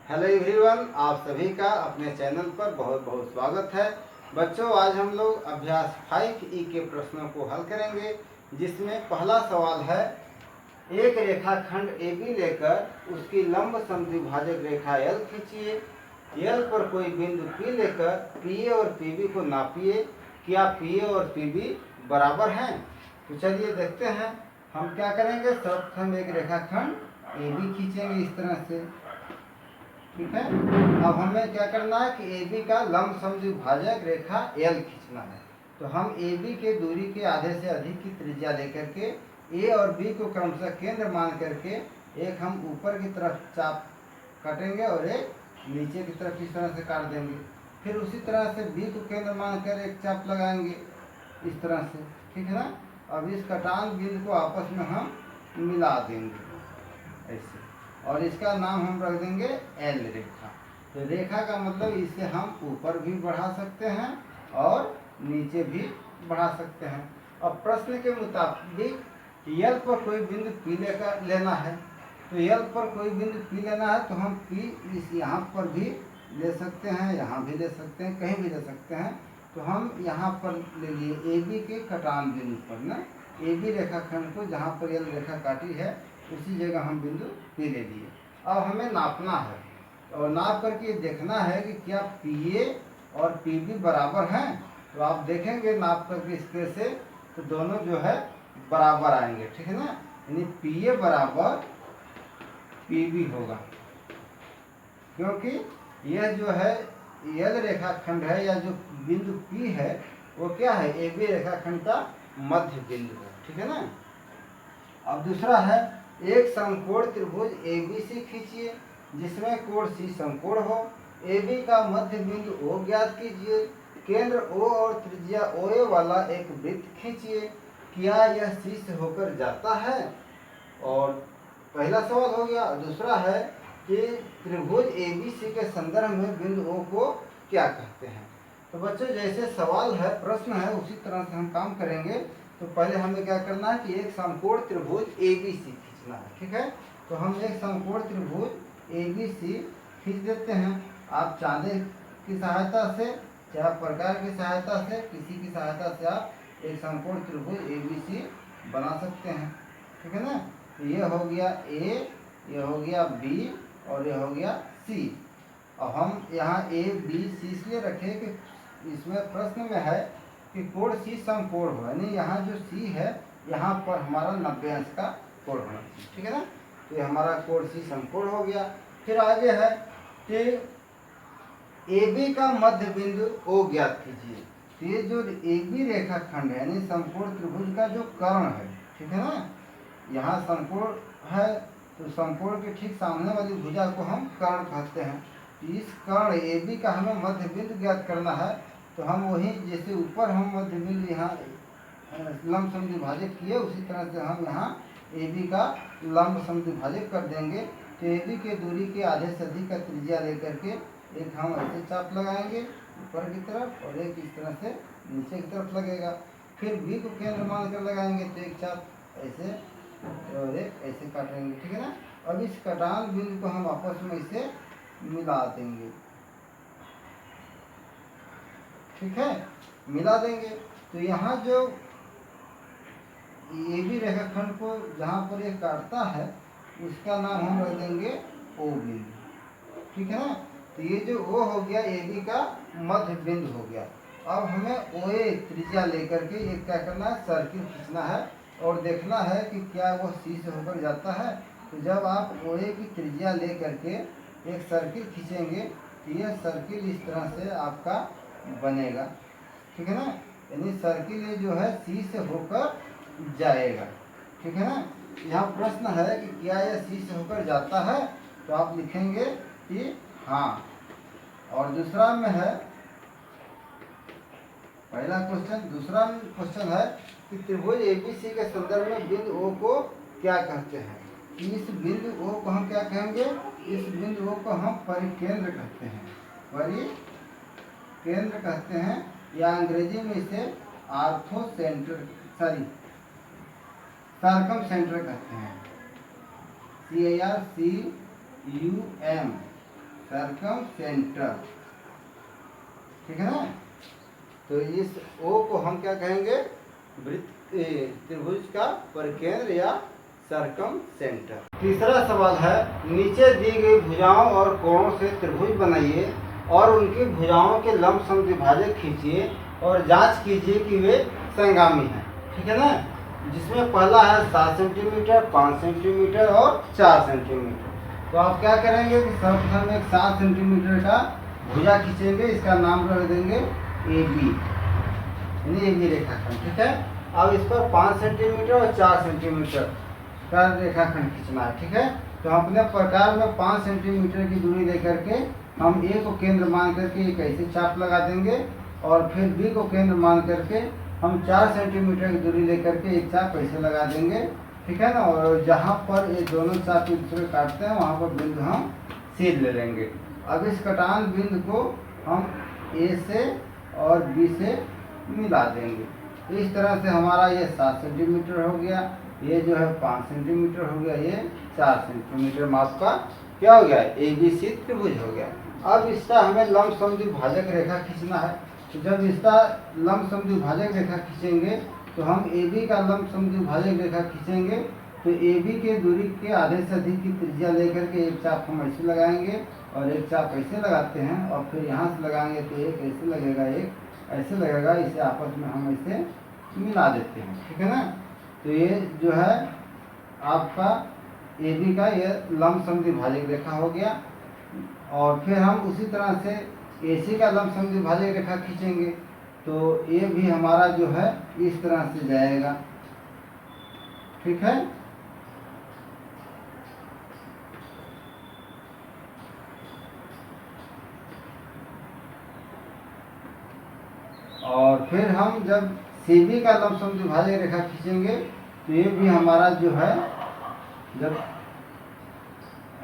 Hello everyone, आप सभी का अपने चैनल पर बहुत बहुत स्वागत है। बच्चों, आज हम लोग अभ्यास 5E के प्रश्नों को हल करेंगे, जिसमें पहला सवाल है, एक रेखाखंड AB लेकर उसकी लंब समद्विभाजक रेखा L खींचिए। L पर कोई बिंदु P लेकर PA और PB को नापिए। क्या PA और PB बराबर हैं? तो चलिए देखते हैं हम क्या करेंगे। सर्वप्रथम एक रेखाखंड AB खींचेंगे इस तरह से, ठीक है। अब हमें क्या करना है कि AB का लंब समद्विभाजक रेखा L खींचना है। तो हम AB के दूरी के आधे से अधिक की त्रिज्या लेकर के A और B को क्रमशः केंद्र मान करके एक हम ऊपर की तरफ चाप काटेंगे और एक नीचे की तरफ इस तरह से काट देंगे। फिर उसी तरह से B को केंद्र मान कर एक चाप लगाएंगे इस तरह से, ठीक है ना। अब इस कटान बिंदु को आपस में हम मिला देंगे ऐसे, और इसका नाम हम रख देंगे L रेखा। तो रेखा का मतलब इसे हम ऊपर भी बढ़ा सकते हैं और नीचे भी बढ़ा सकते हैं। अब प्रश्न के मुताबिक L पर कोई बिंदु P लेना है। तो L पर कोई बिंदु P लेना है तो हम P इस यहाँ पर भी ले सकते हैं, यहाँ भी ले सकते हैं, कहीं भी ले सकते हैं। तो हम यहाँ पर ले लिए AB के कटान बिंदु पर ना, AB रेखाखंड को जहाँ पर L रेखा काटी है उसी जगह हम बिंदु P ले लिए। अब हमें नापना है और नाप करके देखना है कि क्या PA और PB बराबर हैं। तो आप देखेंगे नाप करके स्केल से, तो दोनों जो है बराबर आएंगे, ठीक है ना। यानी PA बराबर PB होगा, क्योंकि यह जो है L रेखाखंड है या जो बिंदु P है वो क्या है, AB रेखाखंड का मध्य बिंदु है, ठीक है ना। अब दूसरा है, एक समकोण त्रिभुज ABC खींचिए जिसमें कोण C समकोण हो। AB का मध्य बिंदु O ज्ञात कीजिए। केंद्र O और त्रिज्या OA वाला एक वृत्त खींचिए। क्या यह C से होकर जाता है? और पहला सवाल हो गया। दूसरा है कि त्रिभुज ABC के संदर्भ में बिंदु O को क्या कहते हैं। तो बच्चों, जैसे सवाल है, प्रश्न है, उसी तरह से हम काम करेंगे। तो पहले हमें क्या करना है कि एक समकोण त्रिभुज ABC खींचना है, ठीक है। तो हम एक समकोण त्रिभुज ABC खींच देते हैं। आप चांदे की सहायता से, चाहे प्रकार की सहायता से, किसी की सहायता से आप एक समकोण त्रिभुज ABC बना सकते हैं, ठीक है ना। तो ये हो गया A, ये हो गया B और ये हो गया C। अब हम यहाँ A, B, C इसलिए रखे कि इसमें प्रश्न में है कि कोण C समकोण हो, यानी यहाँ जो C है यहाँ पर हमारा 90 अंश का कोण होना चाहिए, ठीक है ना। तो ये हमारा कोण C समकोण हो गया। फिर आगे है कि AB का मध्य बिंदु O ज्ञात कीजिए। तो ये जो AB रेखाखंड है यानी समकोण त्रिभुज का जो कर्ण है, ठीक है ना, यहाँ समकोण है तो समकोण के ठीक सामने वाली भुजा को हम कर्ण कहते हैं। इस कर्ण AB का हमें मध्य बिंदु ज्ञात करना है। तो हम वही जैसे ऊपर हम मध्य बिंदु यहाँ लंब समद्विभाजक किए, उसी तरह से हम यहाँ AB का लंब समद्विभाजक कर देंगे। तो AB के दूरी के आधे से अधिक का त्रिज्या लेकर के एक हम ऐसे चाप लगाएंगे ऊपर की तरफ और एक इस तरह से नीचे की तरफ लगेगा। फिर B को केंद्र मान कर लगाएंगे तो एक चाप ऐसे और एक ऐसे काटेंगे, ठीक है ना। अब इस कटान बिंदु को हम आपस में इसे मिला देंगे, ठीक है, मिला देंगे। तो यहाँ जो AB रेखाखंड को जहाँ पर ये काटता है उसका नाम हम रख देंगे O बिंदु, ठीक है ना। तो ये जो O हो गया AB का मध्य बिंदु हो गया। अब हमें OA त्रिज्या लेकर के एक क्या करना है, सर्किल खींचना है और देखना है कि क्या वो C से होकर जाता है। तो जब आप OA की त्रिज्या ले करके एक सर्किल खींचेंगे तो यह सर्किल इस तरह से आपका बनेगा, ठीक है ना। यानी सर्किल ये जो है C से होकर जाएगा, ठीक है ना। यहाँ प्रश्न है कि क्या यह C से होकर जाता है, तो आप लिखेंगे कि हाँ। और दूसरा में है, पहला क्वेश्चन, दूसरा क्वेश्चन है कि त्रिभुज ABC के संदर्भ में बिंदु O को क्या कहते हैं। इस बिंदु O को हम क्या कहेंगे, इस बिंदु O को हम परिकेंद्र कहते हैं, परिकेंद्र कहते हैं, या अंग्रेजी में इसे आर्थो सेंटर सार्कम सेंटर कहते हैं, CARCUM सरकम सेंटर, ठीक है ना। तो इस ओ को हम क्या कहेंगे, त्रिभुज का परिकेंद्र या सरकम सेंटर। तीसरा सवाल है, नीचे दी गई भुजाओं और कोणों से त्रिभुज बनाइए और उनकी भुजाओं के लंब समद्विभाजक खींचिए और जांच कीजिए कि वे संगामी हैं, ठीक है ना। जिसमें पहला है 7 सेंटीमीटर, 5 सेंटीमीटर और 4 सेंटीमीटर। तो आप क्या करेंगे कि सर्वप्रथम एक 7 सेंटीमीटर का भुजा खींचेंगे, इसका नाम रख देंगे AB, यानी AB रेखाखंड, ठीक है। अब इस पर 5 सेंटीमीटर और 4 सेंटीमीटर का रेखाखंड खींचना है, ठीक है। तो हम अपने प्रकार में 5 सेंटीमीटर की दूरी लेकर के हम A को केंद्र मान करके एक ऐसे चाप लगा देंगे और फिर B को केंद्र मान करके हम 4 सेंटीमीटर की दूरी लेकर के एक चाप ऐसे लगा देंगे, ठीक है ना। और जहाँ पर ये दोनों चाप एक दूसरे काटते हैं वहाँ पर बिंदु हम C ले लेंगे। अब इस कटान बिंदु को हम A से और B से मिला देंगे। इस तरह से हमारा ये 7 सेंटीमीटर हो गया, ये जो है 5 सेंटीमीटर हो गया, ये 4 सेंटीमीटर माप का क्या हो गया, ABC त्रिभुज हो गया। अब इसका हमें लंब समद्विभाजक रेखा खींचना है। तो जब इसका लंब समद्विभाजक रेखा खींचेंगे तो हम AB का लंब समद्विभाजक रेखा खींचेंगे तो AB के दूरी के आधे से अधिक की त्रिज्या लेकर के एक चाप हम ऐसे लगाएंगे और एक चाप ऐसे लगाते हैं और फिर यहाँ से लगाएंगे तो एक ऐसे लगेगा, एक ऐसे लगेगा, इसे आपस में हम ऐसे मिला देते हैं, ठीक है ना। तो ये जो है आपका AB का ये लंब समद्विभाजक रेखा हो गया। और फिर हम उसी तरह से AC का लंब समद्विभाजक रेखा खींचेंगे तो ये भी हमारा जो है इस तरह से जाएगा, ठीक है। और फिर हम जब CB का लंब समद्विभाजक रेखा खींचेंगे तो ये भी हमारा जो है जब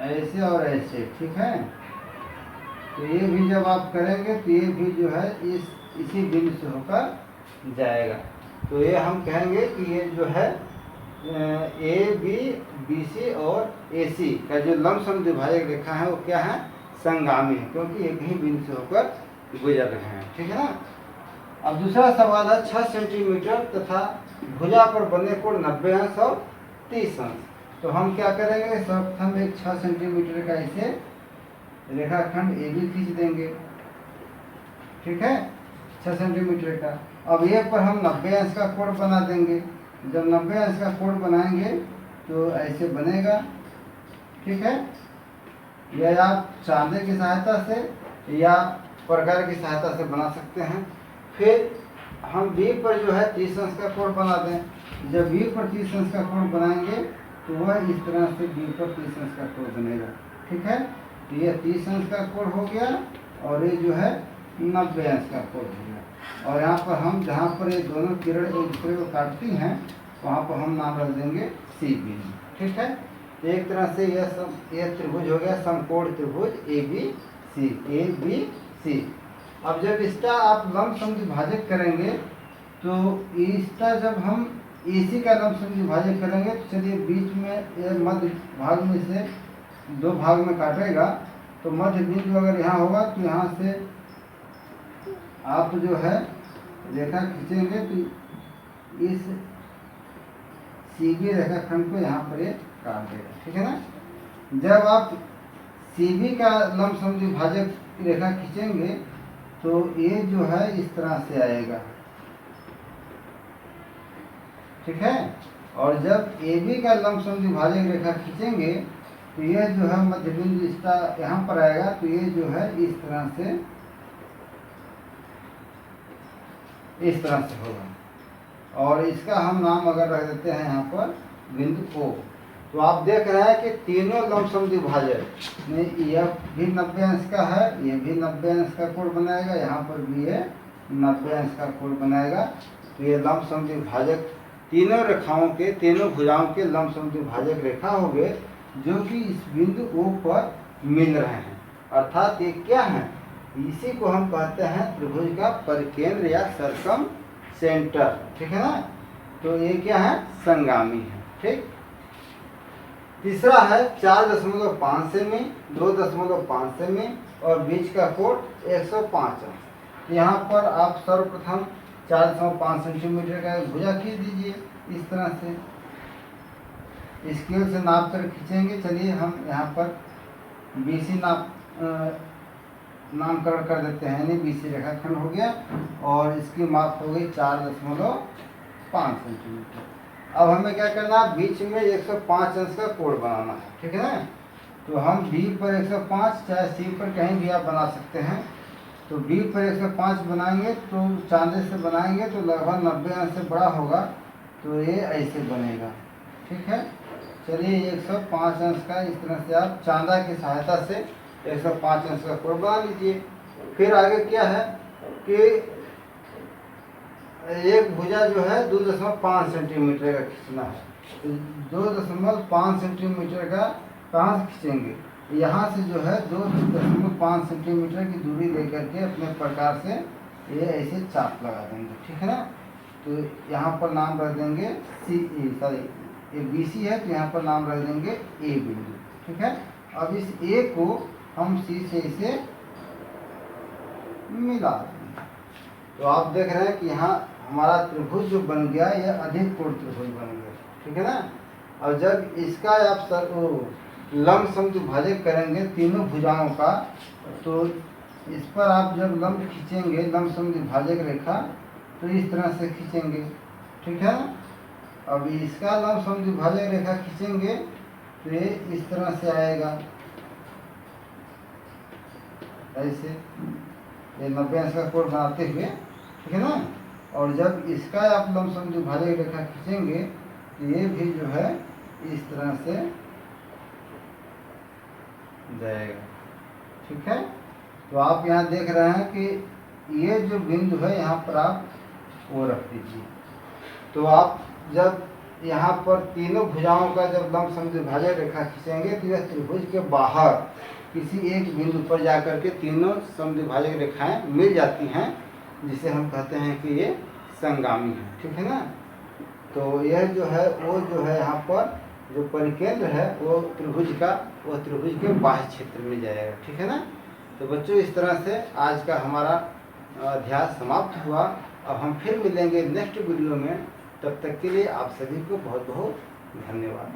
ऐसे और ऐसे, ठीक है। तो ये भी जब आप करेंगे तो ये भी जो है इसी बिंदु से होकर जाएगा। तो ये हम कहेंगे कि ये जो है AB, BC और AC का जो लंब समद्विभाजक रेखा है वो क्या है, संगामी है, क्योंकि एक ही बिंदु से होकर गुजर रहे हैं, ठीक है ना। अब दूसरा सवाल है 6 सेंटीमीटर तथा भुजा पर बने कोण 90 अंश और 30 अंश। तो हम क्या करेंगे, सर्वप्रथम एक 6 सेंटीमीटर का इसे रेखाखंड AB खींच देंगे, ठीक है, 6 सेंटीमीटर का। अब ये पर हम 90 अंश का कोण बना देंगे। जब 90 अंश का कोण बनाएंगे तो ऐसे बनेगा, ठीक है। यह आप चांदे की सहायता से या प्रकार की सहायता से बना सकते हैं। फिर हम B पर जो है 30 अंश का कोण बना दें। जब B पर 30 अंश का कोण बनाएंगे तो वह इस तरह से B पर 30 अंश का कोण बनेगा, ठीक है। तो ये 30 अंश का कोण हो गया और ये जो है 90 अंश का कोण हो गया। और यहाँ पर हम जहाँ पर ये दोनों किरण एक दूसरे को काटती हैं वहाँ पर हम नाम रख देंगे CB, ठीक है। तो एक तरह से यह त्रिभुज हो गया समकोण त्रिभुज ABC। अब जब इसका आप लंब समद्विभाजक करेंगे तो इसका जब हम AC का लंब समद्विभाजक करेंगे तो चलिए बीच में ये मध्य भाग में से 2 भाग में काटेगा तो मध्य बिंदु अगर यहाँ होगा तो यहाँ से आप जो है रेखा खींचेंगे तो इस CB रेखाखंड को यहाँ पर ये काट देगा, ठीक है ना। जब आप CB का लंब समद्विभाजक रेखा खींचेंगे तो ये जो है इस तरह से आएगा, ठीक है। और जब AB का लंब समद्विभाजक रेखा खींचेंगे तो ये जो है मध्य बिंदु इसका यहाँ पर आएगा तो ये जो है इस तरह से होगा। और इसका हम नाम अगर रख देते हैं यहाँ पर बिंदु O। तो आप देख रहे हैं कि तीनों लंब समद्विभाजक में यह भी 90 अंश का है, ये भी 90 अंश का कोण बनाएगा, यहाँ पर भी ये 90 अंश का कोण बनाएगा। तो ये लंब समद्विभाजक तीनों रेखाओं के, तीनों भुजाओं के लंब समद्विभाजक रेखा हो गए जो कि इस बिंदु O पर मिल रहे हैं। अर्थात ये क्या है, इसी को हम कहते हैं त्रिभुज का परिकेंद्र या सरकम सेंटर, ठीक है ना। तो ये क्या है, संगामी है, ठीक। तीसरा है 4.5 सेमी, 2.5 सेमी और बीच का कोण 105 अंश। यहाँ पर आप सर्वप्रथम 4.5 सेंटीमीटर का भुजा खींच दीजिए इस तरह से, स्केल से नाप कर खींचेंगे। चलिए हम यहाँ पर BC नामकरण कर देते हैं, यानी BC रेखाखंड हो गया और इसकी माप हो गई 4.5 सेंटीमीटर। अब हमें क्या करना है, बीच में 105 अंश का कोण बनाना है, ठीक है ना। तो हम B पर 105, चाहे C पर कहीं भी आप बना सकते हैं। तो B पर 105 बनाएंगे तो चांदे से बनाएंगे तो लगभग 90 अंश से बड़ा होगा, तो ये ऐसे बनेगा, ठीक है। चलिए 105 अंश का इस तरह से आप चांदा की सहायता से 105 अंश का कोण बना लीजिए। फिर आगे क्या है कि एक भुजा जो है 2.5 सेंटीमीटर का खींचना है। 2.5 सेंटीमीटर का कहाँ से खींचेंगे, यहाँ से जो है 2.5 सेंटीमीटर की दूरी लेकर के अपने प्रकार से ये ऐसे चाप लगा देंगे, ठीक है ना। तो यहाँ पर नाम रख देंगे ये BC है, तो यहाँ पर नाम रख देंगे A बिंदु, ठीक है। अब इस A को हम C से इसे मिला देंगे। तो आप देख रहे हैं कि यहाँ हमारा त्रिभुज जो बन गया यह अधिक कोण त्रिभुज बन गया, ठीक है ना। और जब इसका आप लंब समद्विभाजक करेंगे तीनों भुजाओं का, तो इस पर आप जब लंब खींचेंगे, लंब समद्विभाजक रेखा, तो इस तरह से खींचेंगे, ठीक है ना। अब इसका लंब समद्विभाजक रेखा खींचेंगे तो ये इस तरह से आएगा, ऐसे ये 90 अंश का कोण बनाते हुए, ठीक है ना। और जब इसका आप लंब समद्विभाजक रेखा खींचेंगे तो ये भी जो है इस तरह से जाएगा, ठीक है। तो आप यहाँ देख रहे हैं कि ये जो बिंदु है यहाँ पर आप वो रख दीजिए। तो आप जब यहाँ पर तीनों भुजाओं का जब लंब समद्विभाजक रेखा खींचेंगे तो यह त्रिभुज के बाहर किसी एक बिंदु पर जाकर के तीनों समद्विभाजक रेखाएं मिल जाती हैं, जिसे हम कहते हैं कि ये संगामी है, ठीक है ना। तो यह जो है वो जो है यहाँ पर जो परिकेंद्र है वो त्रिभुज के बाह्य क्षेत्र में जाएगा, ठीक है ना। तो बच्चों इस तरह से आज का हमारा अध्याय समाप्त हुआ। अब हम फिर मिलेंगे नेक्स्ट वीडियो में, तब तक के लिए आप सभी को बहुत बहुत धन्यवाद।